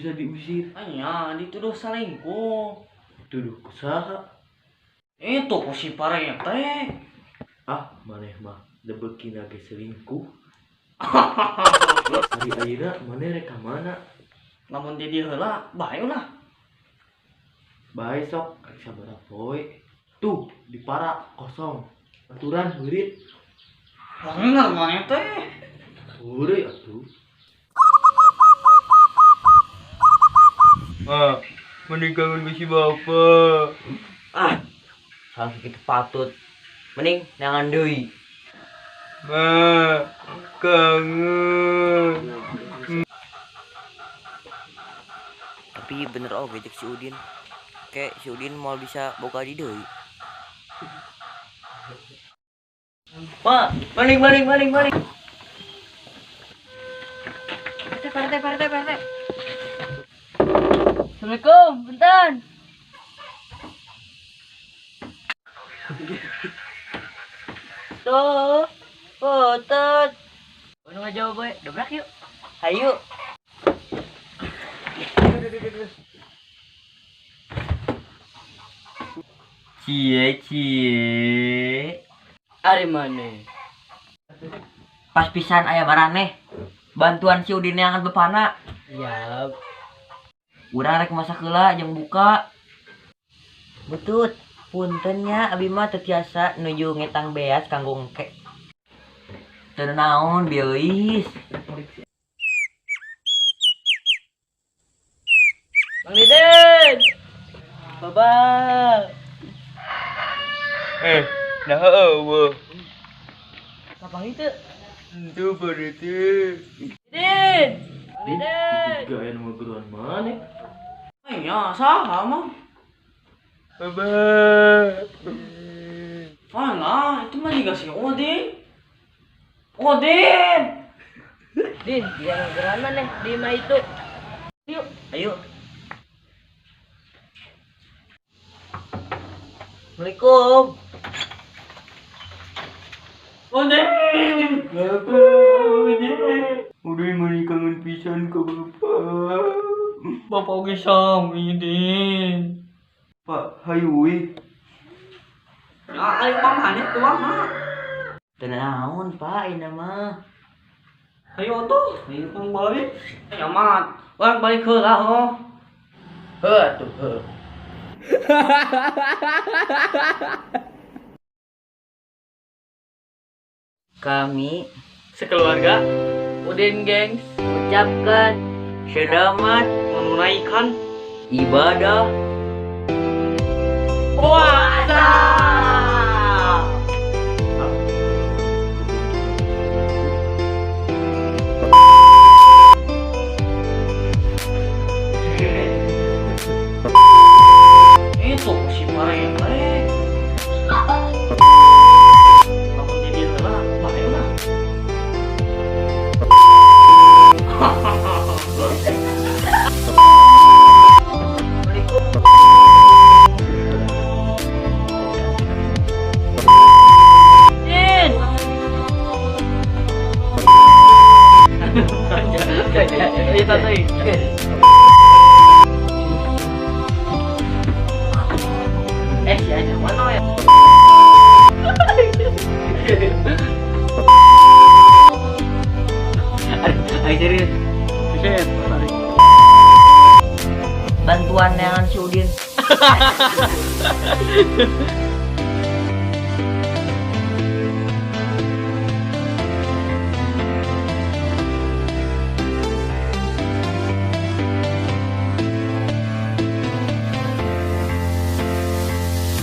bisa diusir? Hanya dituduh selingkuh. Tuduh usaha. Itu ku si Bareng teh. Ah, maneh mah debeukin lagi selingkuh. Hari ayeuna maneh rek ka mana? Namun di dieu heula, bae ulah. Bae sok rek sabaraha poe. Tuh, di para kosong. Aturan heurit. Bener maneh teh. Heureuy atuh. Mending kangen bisi bapak. Salah kitu patut. Mending jangan deui. Kangen. Tapi bener oge cek si Udin. Kayak si Udin mau bisa boga di deui. Pak, balik. Parete. Assalamualaikum, bentar. Tuh, potot. Mana nggak jawab, boy? Dobrak yuk. Ayo. Cie. Ari mana? Pas pisan aya baraneh. Bantuan si Udin yang akan bepana. Ya, Urang rek masak heula jeung buka. Betul. Puntennya abi mah teu tiasa nuju ngetang beas kanggo engke. Teu naon bieuis. Bang Deden. Babak. Nah eueuh. Apa itu? Itu berarti. Deden. Bang Deden. Tiga aya nu geruan maneh. Ya, saha mah? Bapak. Mana? Itu mah dikasih Udin. Udin. Din, dia gerana nih di mah itu. Yuk, Ayo. Assalamualaikum. Udin. Udah mani kangen pisan ke bapak. Bapak oge sami, Din. Pak, hayu we. Ayo mamane tua mah. Teu naon, Pak, indah mah. Ayo tuh, ayo kang balik. Ya mat, orang balik heula oh. Heuh atuh heuh. Kami Sekeluarga Udin gengs ucapkan selamat menunaikan ibadah puasa. Itu si Bareng teh. Namun di dieu heula, bae ulah. Kita tuh. Si aja mana ya? Ayo serius. Set, Bantuan yang si Udin.